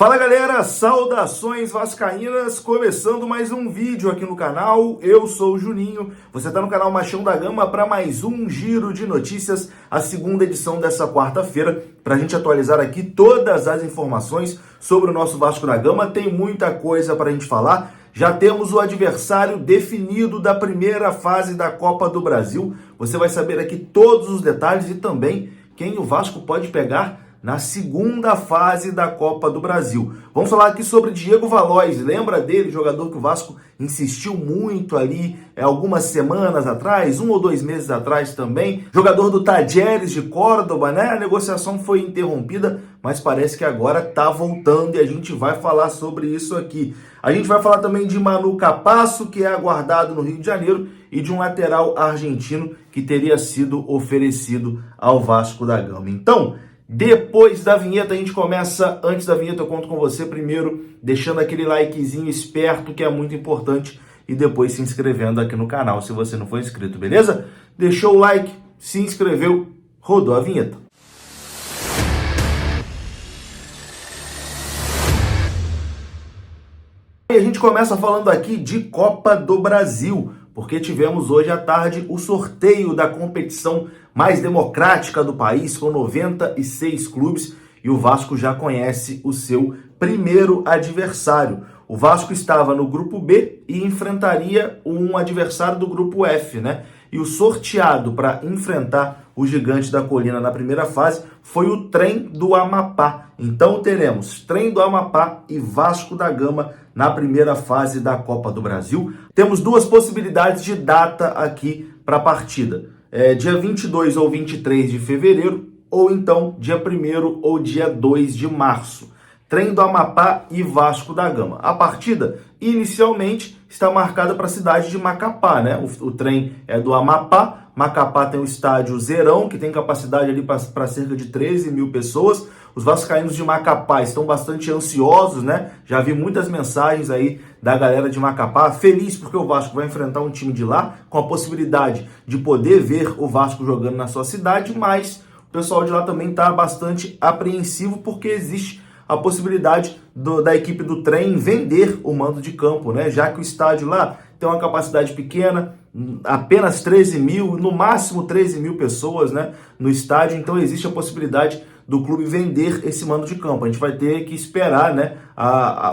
Fala galera, saudações vascaínas, começando mais um vídeo aqui no canal. Eu sou o Juninho, você está no canal Machão da Gama para mais um giro de notícias, a segunda edição dessa quarta-feira, para a gente atualizar aqui todas as informações sobre o nosso Vasco da Gama. Tem muita coisa para a gente falar. Já temos o adversário definido da primeira fase da Copa do Brasil. Você vai saber aqui todos os detalhes e também quem o Vasco pode pegar na segunda fase da Copa do Brasil. Vamos falar aqui sobre Diego Valois. Lembra dele, jogador que o Vasco insistiu muito ali algumas semanas atrás, 1 ou 2 meses atrás também. Jogador do Talleres de Córdoba, né? A negociação foi interrompida, mas parece que agora tá voltando e a gente vai falar sobre isso aqui. A gente vai falar também de Manu Capasso, que é aguardado no Rio de Janeiro, e de um lateral argentino que teria sido oferecido ao Vasco da Gama. Então, depois da vinheta a gente começa. Antes da vinheta eu conto com você primeiro, deixando aquele likezinho esperto que é muito importante e depois se inscrevendo aqui no canal se você não for inscrito, beleza? Deixou o like, se inscreveu, rodou a vinheta. E a gente começa falando aqui de Copa do Brasil, porque tivemos hoje à tarde o sorteio da competição mais democrática do país, com 96 clubes, e o Vasco já conhece o seu primeiro adversário. O Vasco estava no grupo B e enfrentaria um adversário do grupo F, né? E o sorteado para enfrentar o Gigante da Colina na primeira fase foi o Trem do Amapá. Então teremos Trem do Amapá e Vasco da Gama na primeira fase da Copa do Brasil. Temos duas possibilidades de data aqui para a partida. Dia 22 ou 23 de fevereiro, ou então dia 1º ou dia 2 de março. Trem do Amapá e Vasco da Gama. A partida, inicialmente, está marcada para a cidade de Macapá, né? O trem é do Amapá. Macapá tem o estádio Zerão, que tem capacidade ali para cerca de 13 mil pessoas. Os vascaínos de Macapá estão bastante ansiosos, né? Já vi muitas mensagens aí da galera de Macapá, feliz porque o Vasco vai enfrentar um time de lá, com a possibilidade de poder ver o Vasco jogando na sua cidade, mas o pessoal de lá também está bastante apreensivo porque existe a possibilidade da equipe do Trem vender o mando de campo, né? Já que o estádio lá tem uma capacidade pequena, apenas 13 mil, no máximo 13 mil pessoas, né, no estádio, então existe a possibilidade do clube vender esse mando de campo. A gente vai ter que esperar, né,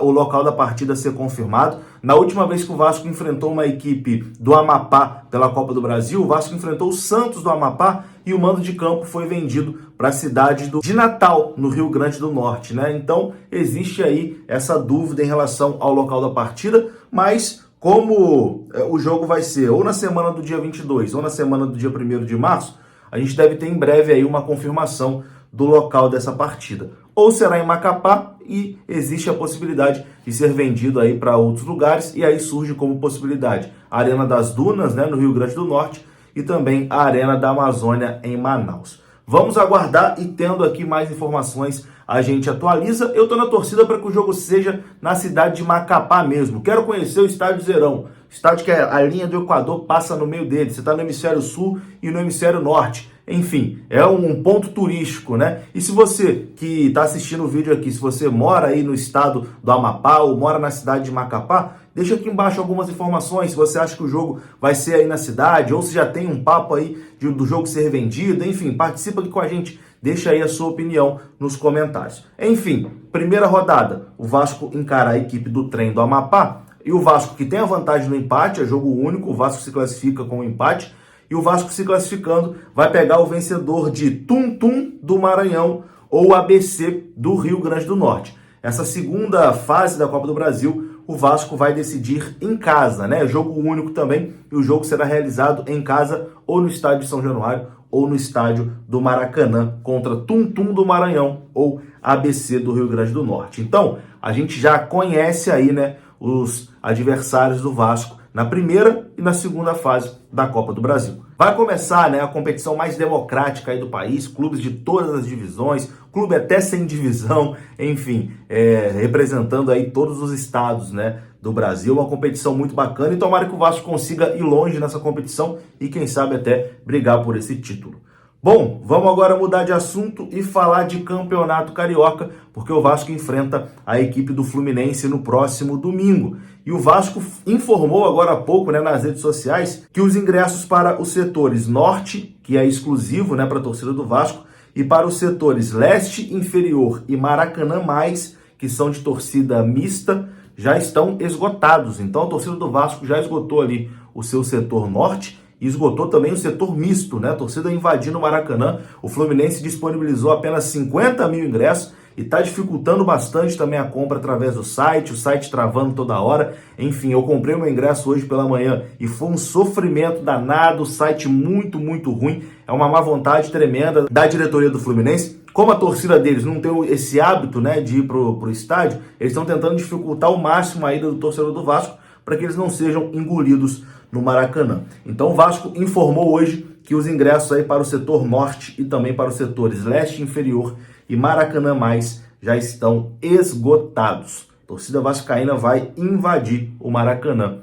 o local da partida ser confirmado. Na última vez que o Vasco enfrentou uma equipe do Amapá pela Copa do Brasil, o Vasco enfrentou o Santos do Amapá e o mando de campo foi vendido para a cidade de Natal, no Rio Grande do Norte, né? Então existe aí essa dúvida em relação ao local da partida, mas como o jogo vai ser ou na semana do dia 22 ou na semana do dia 1º de março, a gente deve ter em breve aí uma confirmação do local dessa partida. Ou será em Macapá e existe a possibilidade de ser vendido aí para outros lugares, e aí surge como possibilidade a Arena das Dunas, né, no Rio Grande do Norte, e também a Arena da Amazônia em Manaus. Vamos aguardar e tendo aqui mais informações a gente atualiza. Eu estou na torcida para que o jogo seja na cidade de Macapá mesmo. Quero conhecer o estádio Zerão, estádio que a linha do Equador passa no meio dele. Você está no hemisfério sul e no hemisfério norte. Enfim, é um ponto turístico, né? E se você que está assistindo o vídeo aqui, se você mora aí no estado do Amapá ou mora na cidade de Macapá, deixa aqui embaixo algumas informações, se você acha que o jogo vai ser aí na cidade, ou se já tem um papo aí do jogo ser vendido, enfim, participa aqui com a gente, deixa aí a sua opinião nos comentários. Enfim, primeira rodada, o Vasco encara a equipe do Trem do Amapá, e o Vasco que tem a vantagem no empate, é jogo único, o Vasco se classifica com o empate, e o Vasco se classificando vai pegar o vencedor de Tum-Tum do Maranhão ou ABC do Rio Grande do Norte. Essa segunda fase da Copa do Brasil, o Vasco vai decidir em casa, né? Jogo único também, e o jogo será realizado em casa ou no estádio de São Januário ou no estádio do Maracanã contra Tum-Tum do Maranhão ou ABC do Rio Grande do Norte. Então, a gente já conhece aí, né, os adversários do Vasco na primeira e na segunda fase da Copa do Brasil. Vai começar, né, a competição mais democrática aí do país, clubes de todas as divisões, clube até sem divisão, enfim, representando aí todos os estados, né, do Brasil, uma competição muito bacana, e tomara que o Vasco consiga ir longe nessa competição e quem sabe até brigar por esse título. Bom, vamos agora mudar de assunto e falar de Campeonato Carioca, porque o Vasco enfrenta a equipe do Fluminense no próximo domingo. E o Vasco informou agora há pouco, né, nas redes sociais, que os ingressos para os setores norte, que é exclusivo, né, para a torcida do Vasco, e para os setores leste, inferior e Maracanã+, que são de torcida mista, já estão esgotados. Então a torcida do Vasco já esgotou ali o seu setor norte e esgotou também o setor misto, né? A torcida invadindo o Maracanã. O Fluminense disponibilizou apenas 50 mil ingressos e está dificultando bastante também a compra através do site, o site travando toda hora. Enfim, eu comprei meu ingresso hoje pela manhã e foi um sofrimento danado, o site muito, muito ruim. É uma má vontade tremenda da diretoria do Fluminense. Como a torcida deles não tem esse hábito, né, de ir pro estádio, eles estão tentando dificultar ao máximo a ida do torcedor do Vasco para que eles não sejam engolidos no Maracanã. Então o Vasco informou hoje que os ingressos aí para o setor norte e também para os setores leste inferior e Maracanã+, já estão esgotados. A torcida vascaína vai invadir o Maracanã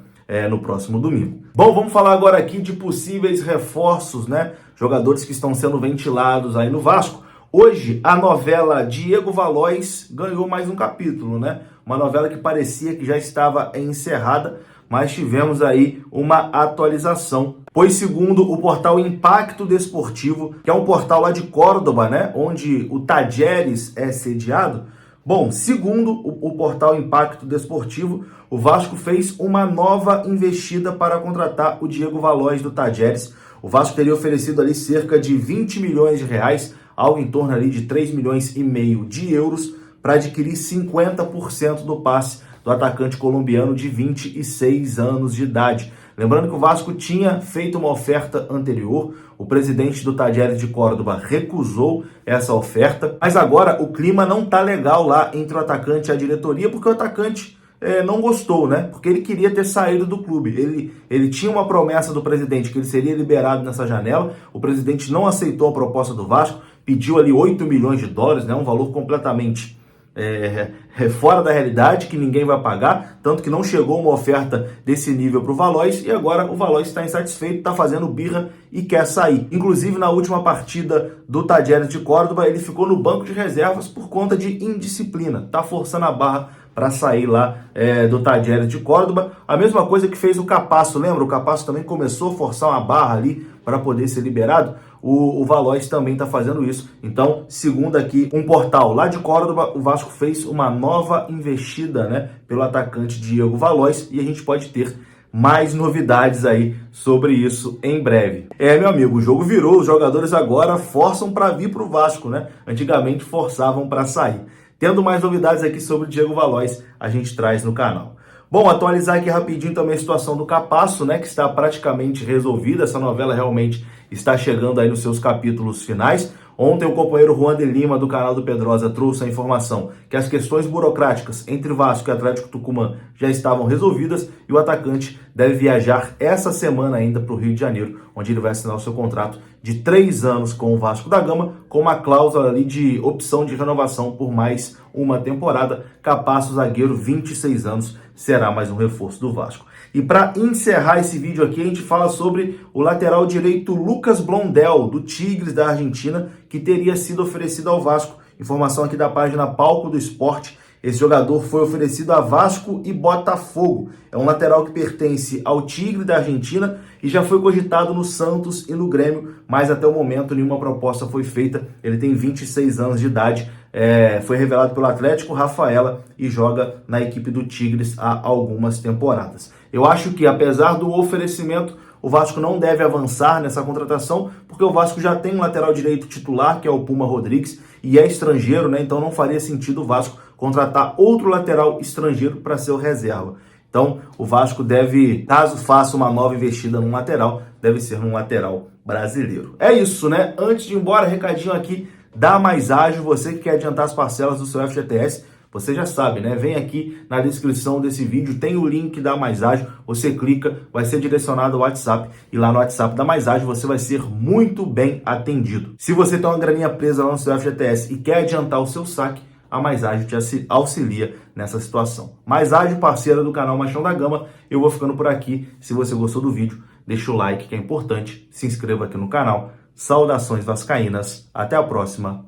no próximo domingo. Bom, vamos falar agora aqui de possíveis reforços, né? Jogadores que estão sendo ventilados aí no Vasco. Hoje, a novela Diego Valois ganhou mais um capítulo, né? Uma novela que parecia que já estava encerrada, mas tivemos aí uma atualização. Pois segundo o portal Impacto Desportivo, que é um portal lá de Córdoba, né? Onde o Tajeres é sediado. Bom, segundo o portal Impacto Desportivo, o Vasco fez uma nova investida para contratar o Diego Valois do Tajeres. O Vasco teria oferecido ali cerca de 20 milhões de reais, algo em torno ali de 3 milhões e meio de euros, para adquirir 50% do passe do atacante colombiano de 26 anos de idade. Lembrando que o Vasco tinha feito uma oferta anterior, o presidente do Tajeres de Córdoba recusou essa oferta, mas agora o clima não tá legal lá entre o atacante e a diretoria, porque o atacante não gostou, né? Porque ele queria ter saído do clube. Ele tinha uma promessa do presidente que ele seria liberado nessa janela, o presidente não aceitou a proposta do Vasco, pediu ali 8 milhões de dólares, né? Um valor completamente fora da realidade, que ninguém vai pagar, tanto que não chegou uma oferta desse nível para o Valois, e agora o Valois está insatisfeito, está fazendo birra e quer sair. Inclusive, na última partida do Tajeres de Córdoba, ele ficou no banco de reservas por conta de indisciplina, está forçando a barra para sair lá do Tajeres de Córdoba. A mesma coisa que fez o Capasso, lembra? O Capasso também começou a forçar uma barra ali para poder ser liberado. O Valois também está fazendo isso. Então, segundo aqui um portal lá de Córdoba, o Vasco fez uma nova investida, né, pelo atacante Diego Valois, e a gente pode ter mais novidades aí sobre isso em breve. Meu amigo, o jogo virou, os jogadores agora forçam para vir para o Vasco, né? Antigamente forçavam para sair. Tendo mais novidades aqui sobre o Diego Valois, a gente traz no canal. Bom, atualizar aqui rapidinho também a situação do Capasso, né, que está praticamente resolvida. Essa novela realmente está chegando aí nos seus capítulos finais. Ontem o companheiro Juan de Lima, do canal do Pedrosa, trouxe a informação que as questões burocráticas entre Vasco e Atlético Tucumã já estavam resolvidas e o atacante deve viajar essa semana ainda para o Rio de Janeiro, onde ele vai assinar o seu contrato de 3 anos com o Vasco da Gama, com uma cláusula ali de opção de renovação por mais uma temporada. Capasso, zagueiro, 26 anos, será mais um reforço do Vasco. E para encerrar esse vídeo aqui, a gente fala sobre o lateral direito Lucas Blondel, do Tigres da Argentina, que teria sido oferecido ao Vasco. Informação aqui da página Palco do Esporte. Esse jogador foi oferecido a Vasco e Botafogo. É um lateral que pertence ao Tigre da Argentina e já foi cogitado no Santos e no Grêmio, mas até o momento nenhuma proposta foi feita. Ele tem 26 anos de idade, foi revelado pelo Atlético Rafaela e joga na equipe do Tigres há algumas temporadas. Eu acho que, apesar do oferecimento, o Vasco não deve avançar nessa contratação, porque o Vasco já tem um lateral direito titular, que é o Puma Rodrigues, e é estrangeiro, né? Então não faria sentido o Vasco contratar outro lateral estrangeiro para ser o reserva. Então o Vasco deve, caso faça uma nova investida num lateral, deve ser num lateral brasileiro. É isso, né? Antes de ir embora, recadinho aqui da Mais Ágil. Você que quer adiantar as parcelas do seu FGTS, você já sabe, né? Vem aqui na descrição desse vídeo, tem o link da Mais Ágil, você clica, vai ser direcionado ao WhatsApp, e lá no WhatsApp da Mais Ágil você vai ser muito bem atendido. Se você tem uma graninha presa lá no seu FGTS e quer adiantar o seu saque, a Mais Ágil te auxilia nessa situação. Mais Ágil, parceira do canal Machão da Gama. Eu vou ficando por aqui. Se você gostou do vídeo, deixa o like, que é importante, se inscreva aqui no canal. Saudações vascaínas, até a próxima.